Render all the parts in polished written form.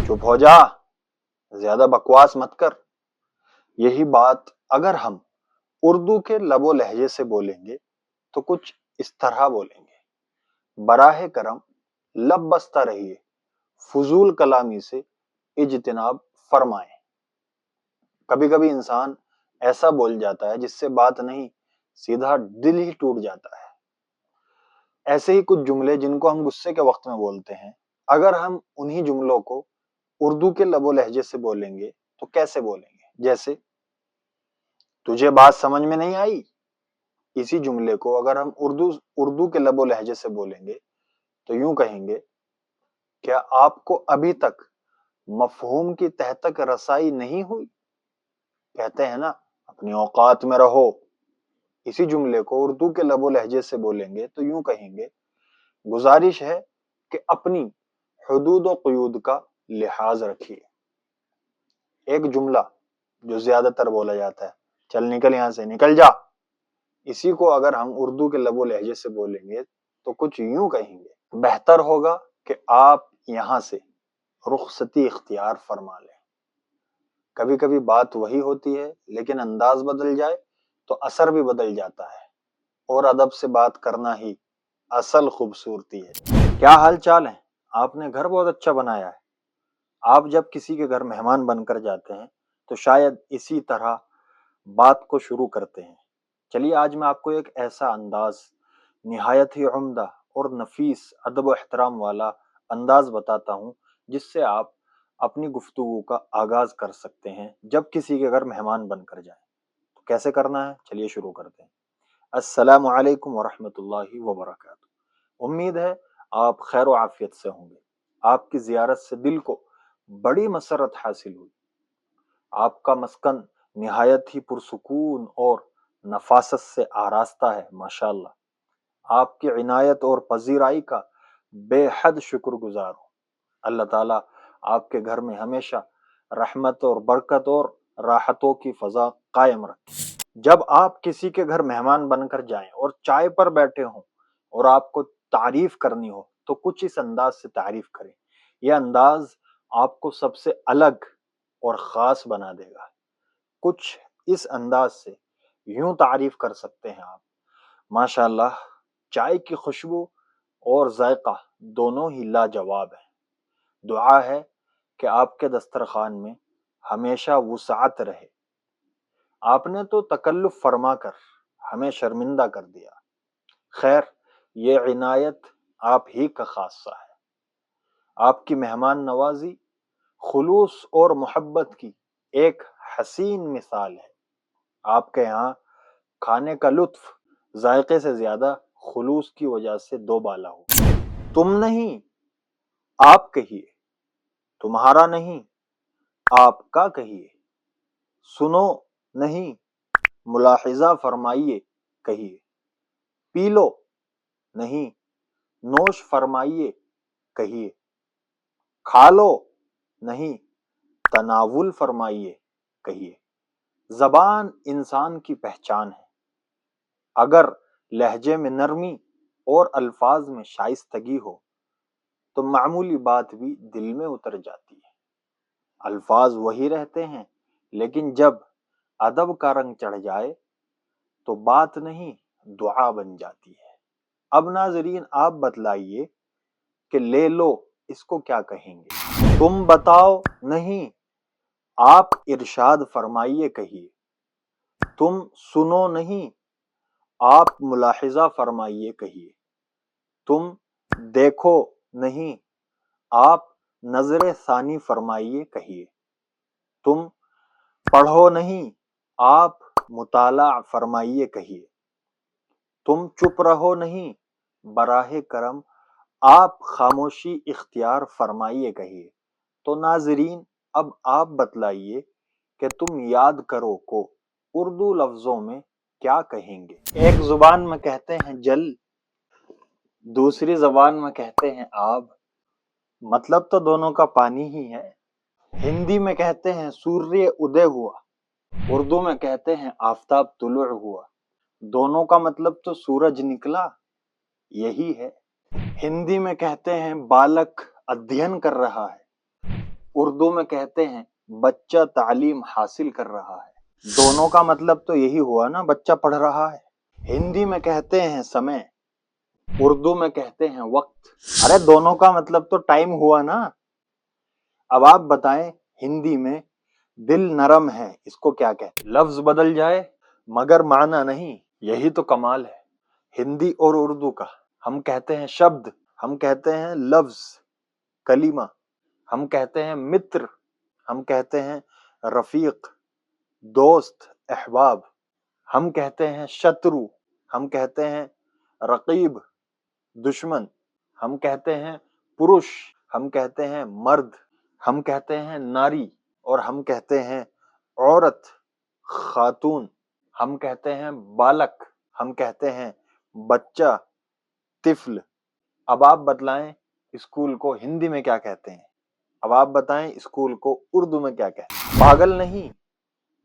چپ ہو جا، زیادہ بکواس مت کر۔ یہی بات اگر ہم اردو کے لب و لہجے سے بولیں گے تو کچھ اس طرح بولیں گے: براہ کرم لب بستہ رہیے، فضول کلامی سے اجتناب فرمائیں۔ کبھی کبھی انسان ایسا بول جاتا ہے جس سے بات نہیں، سیدھا دل ہی ٹوٹ جاتا ہے۔ ایسے ہی کچھ جملے جن کو ہم غصے کے وقت میں بولتے ہیں، اگر ہم انہی جملوں کو اردو کے لب و لہجے سے بولیں گے تو کیسے بولیں گے؟ جیسے: تجھے بات سمجھ میں نہیں آئی؟ اسی جملے کو اگر ہم اردو کے لب و لہجے سے بولیں گے تو یوں کہیں گے: کیا آپ کو ابھی تک مفہوم کی تہ تک رسائی نہیں ہوئی؟ کہتے ہیں نا، اپنی اوقات میں رہو۔ اسی جملے کو اردو کے لب و لہجے سے بولیں گے تو یوں کہیں گے: گزارش ہے کہ اپنی حدود و قیود کا لحاظ رکھیے۔ ایک جملہ جو زیادہ تر بولا جاتا ہے: چل نکل یہاں سے، نکل جا، اسی کو اگر ہم اردو کے لب و لہجے سے بولیں گے تو کچھ یوں کہیں گے: بہتر ہوگا کہ آپ یہاں سے رخصتی اختیار فرما لیں۔ کبھی کبھی بات وہی ہوتی ہے لیکن انداز بدل جائے تو اثر بھی بدل جاتا ہے، اور ادب سے بات کرنا ہی اصل خوبصورتی ہے۔ کیا حال چال ہے؟ آپ نے گھر بہت اچھا بنایا ہے۔ آپ جب کسی کے گھر مہمان بن کر جاتے ہیں تو شاید اسی طرح بات کو شروع کرتے ہیں۔ چلیے آج میں آپ کو ایک ایسا انداز، نہایت ہی عمدہ اور نفیس ادب و احترام والا انداز بتاتا ہوں جس سے آپ اپنی گفتگو کا آغاز کر سکتے ہیں جب کسی کے گھر مہمان بن کر جائیں۔ تو کیسے کرنا ہے؟ چلیے شروع کرتے ہیں۔ السلام علیکم ورحمۃ اللہ وبرکاتہ۔ امید ہے آپ خیر و عافیت سے ہوں گے۔ آپ کی زیارت سے دل کو بڑی مسرت حاصل ہوئی۔ آپ کا مسکن نہایت ہی پرسکون اور نفاست سے آراستہ ہے، ماشاءاللہ۔ آپ کی عنایت اور پذیرائی کا بے حد شکر گزار ہوں۔ اللہ تعالیٰ آپ کے گھر میں ہمیشہ رحمت اور برکت اور راحتوں کی فضا قائم رکھے۔ جب آپ کسی کے گھر مہمان بن کر جائیں اور چائے پر بیٹھے ہوں اور آپ کو تعریف کرنی ہو تو کچھ اس انداز سے تعریف کریں۔ یہ انداز آپ کو سب سے الگ اور خاص بنا دے گا۔ کچھ اس انداز سے یوں تعریف کر سکتے ہیں آپ: ماشاءاللہ، چائے کی خوشبو اور ذائقہ دونوں ہی لاجواب ہیں۔ دعا ہے کہ آپ کے دسترخوان میں ہمیشہ وسعت رہے۔ آپ نے تو تکلف فرما کر ہمیں شرمندہ کر دیا۔ خیر، یہ عنایت آپ ہی کا خاصہ ہے۔ آپ کی مہمان نوازی خلوص اور محبت کی ایک حسین مثال ہے۔ آپ کے یہاں کھانے کا لطف ذائقے سے زیادہ خلوص کی وجہ سے دو بالا ہو۔ تم نہیں، آپ کہیے، تمہارا نہیں، آپ کا کہیے، سنو نہیں، ملاحظہ فرمائیے کہیے، پی لو نہیں، نوش فرمائیے کہیے، کھا لو نہیں، تناول فرمائیے کہیے۔ زبان انسان کی پہچان ہے۔ اگر لہجے میں نرمی اور الفاظ میں شائستگی ہو تو معمولی بات بھی دل میں اتر جاتی ہے۔ الفاظ وہی رہتے ہیں لیکن جب ادب کا رنگ چڑھ جائے تو بات نہیں، دعا بن جاتی ہے۔ اب ناظرین آپ بتلائیے کہ لے لو اس کو کیا کہیں گے؟ تم بتاؤ نہیں، آپ ارشاد فرمائیے کہیے۔ تم سنو نہیں، آپ ملاحظہ فرمائیے کہیے۔ تم دیکھو نہیں، آپ نظر ثانی فرمائیے کہیے۔ تم پڑھو نہیں، آپ مطالعہ فرمائیے کہیے۔ تم چپ رہو نہیں، براہ کرم آپ خاموشی اختیار فرمائیے کہیے۔ تو ناظرین اب آپ بتلائیے کہ تم یاد کرو کو اردو لفظوں میں کیا کہیں گے؟ ایک زبان میں کہتے ہیں جل، دوسری زبان میں کہتے ہیں آب، مطلب تو دونوں کا پانی ہی ہے۔ ہندی میں کہتے ہیں سوریہ ادے ہوا، اردو میں کہتے ہیں آفتاب طلوع ہوا، دونوں کا مطلب تو سورج نکلا یہی ہے۔ ہندی میں کہتے ہیں بالک ادھین کر رہا ہے، اردو میں کہتے ہیں بچہ تعلیم حاصل کر رہا ہے، دونوں کا مطلب تو یہی ہوا نا، بچہ پڑھ رہا ہے۔ ہندی میں کہتے ہیں سمے، اردو میں کہتے ہیں وقت، ارے دونوں کا مطلب تو ٹائم ہوا نا۔ اب آپ بتائیں ہندی میں دل نرم ہے اس کو کیا کہتے ہیں؟ لفظ بدل جائے مگر معنی نہیں، یہی تو کمال ہے ہندی اور اردو کا۔ ہم کہتے ہیں شبد، ہم کہتے ہیں لفظ، کلمہ، ہم کہتے ہیں متر، ہم کہتے ہیں رفیق، دوست، احباب، ہم کہتے ہیں شترو، ہم کہتے ہیں رقیب، دشمن، ہم کہتے ہیں پروش، ہم کہتے ہیں مرد، ہم کہتے ہیں ناری، اور ہم کہتے ہیں عورت، خاتون، ہم کہتے ہیں بالک، ہم کہتے ہیں بچہ، طفل۔ اب آپ بتلائیں اسکول کو ہندی میں کیا کہتے ہیں؟ اب آپ بتائیں اسکول کو اردو میں کیا کہتے ہیں؟ پاگل نہیں،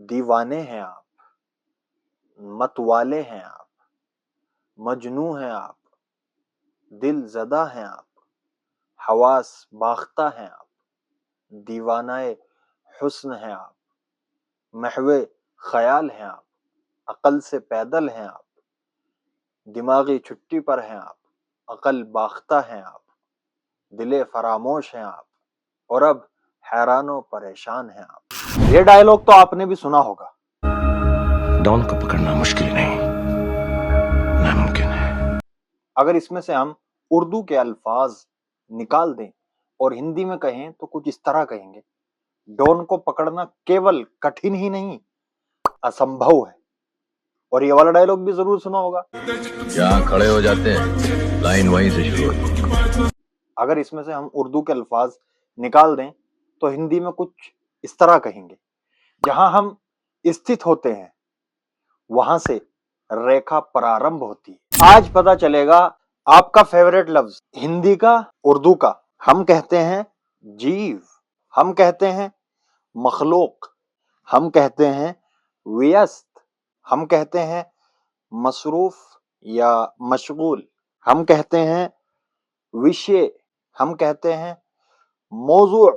دیوانے ہیں آپ، متوالے ہیں آپ، مجنوں ہیں آپ، دل زدہ ہیں آپ، حواس باختہ ہیں آپ، دیوانہ حسن ہیں آپ، محو خیال ہیں آپ، عقل سے پیدل ہیں آپ، دماغی چھٹی پر ہیں آپ، عقل باختہ ہیں آپ، دل فراموش ہیں آپ، اور اب حیران و پریشان ہیں آپ۔ یہ ڈائلوگ تو آپ نے بھی سنا ہوگا۔ ڈان کو پکڑنا مشکل نہیں، ناممکن ہے۔ اگر اس میں سے ہم اردو کے الفاظ نکال دیں اور ہندی میں کہیں تو کچھ اس طرح کہیں گے، ڈون کو پکڑنا کیول کٹھن ہی نہیں، اسمبھو ہے۔ اور یہ والا ڈائلوگ بھی ضرور سنا ہوگا، جہاں کھڑے ہو جاتے ہیں لائن وہیں سے شروع ہوتی ہے۔ اگر اس میں سے ہم اردو کے الفاظ نکال دیں تو ہندی میں کچھ اس طرح کہیں گے، جہاں ہم استھت ہوتے ہیں وہاں سے ریکھا پرارمبھ ہوتی ہے۔ آج پتا چلے گا آپ کا فیوریٹ لفظ ہندی کا، اردو کا۔ ہم کہتے ہیں جیو، ہم کہتے ہیں مخلوق، ہم کہتے ہیں ویست، ہم کہتے ہیں مصروف یا مشغول، ہم کہتے ہیں وشے، ہم کہتے ہیں موضوع،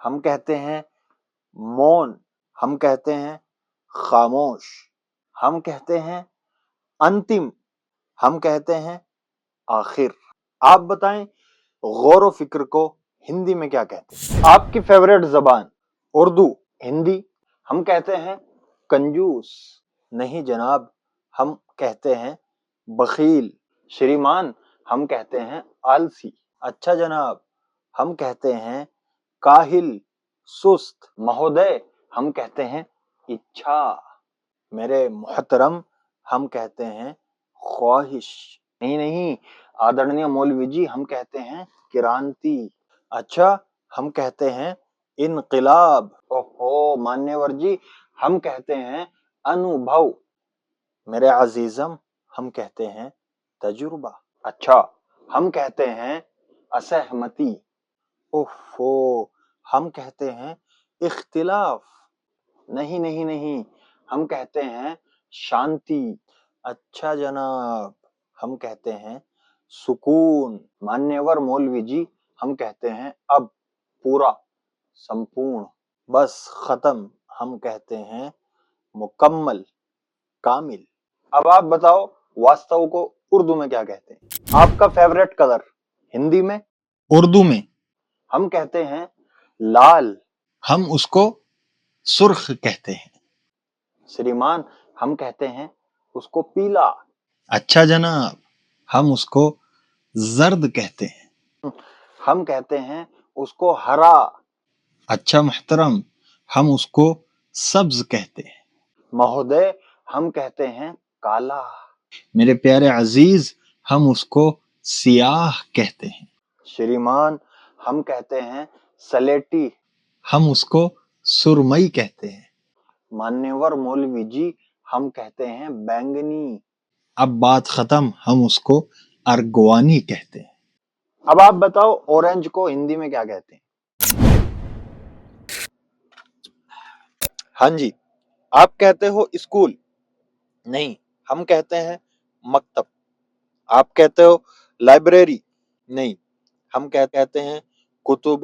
ہم کہتے ہیں مون، ہم کہتے ہیں خاموش، ہم کہتے ہیں انتم، ہم کہتے ہیں آخر۔ آپ بتائیں غور و فکر کو ہندی میں کیا کہتے ہیں؟ آپ کی فیوریٹ زبان اردو، ہندی ہم کہتے ہیں کنجوس، نہیں جناب ہم کہتے ہیں بخیل، شریمان ہم کہتے ہیں آلسی، اچھا جناب ہم کہتے ہیں کاہل، سست، مہودے ہم کہتے ہیں اچھا، میرے محترم ہم کہتے ہیں خواہش، نہیں آدرنیہ مولوی جی ہم کہتے ہیں کرانتی، اچھا ہم کہتے ہیں انقلاب، اوہو مانیور جی ہم کہتے ہیں انوبھو، میرے عزیزم ہم کہتے ہیں تجربہ، اچھا ہم کہتے ہیں اسہمتی، اوہو ہم کہتے ہیں اختلاف، نہیں ہم کہتے ہیں شانتی، اچھا جناب ہم کہتے ہیں سکون، مانیور مولوی جی ہم کہتے ہیں اب پورا، سمپورن، بس ختم ہم کہتے ہیں مکمل، کامل۔ اب آپ بتاؤ واستو کو اردو میں کیا کہتے ہیں؟ آپ کا فیوریٹ کلر ہندی میں، اردو میں ہم کہتے ہیں لال، ہم اس کو سرخ کہتے ہیں، شریمان ہم کہتے ہیں اس کو پیلا، اچھا جناب ہم اس کو زرد کہتے ہیں، ہم کہتے ہیں اس کو ہرا، اچھا محترم ہم اس کو سبز کہتے ہیں، مہودے ہم کہتے ہیں کالا، میرے پیارے عزیز ہم اس کو سیاہ کہتے ہیں، شریمان ہم کہتے ہیں سلیٹی، ہم اس کو سرمئی کہتے ہیں، مانیور مولوی جی ہم کہتے ہیں بینگنی، اب بات ختم ہم اس کو ارگوانی کہتے ہیں۔ اب آپ بتاؤ اورنج کو ہندی میں کیا کہتے ہیں؟ ہاں جی آپ کہتے ہو اسکول، نہیں ہم کہتے ہیں مکتب، آپ کہتے ہو لائبریری، نہیں ہم کہتے ہیں کتب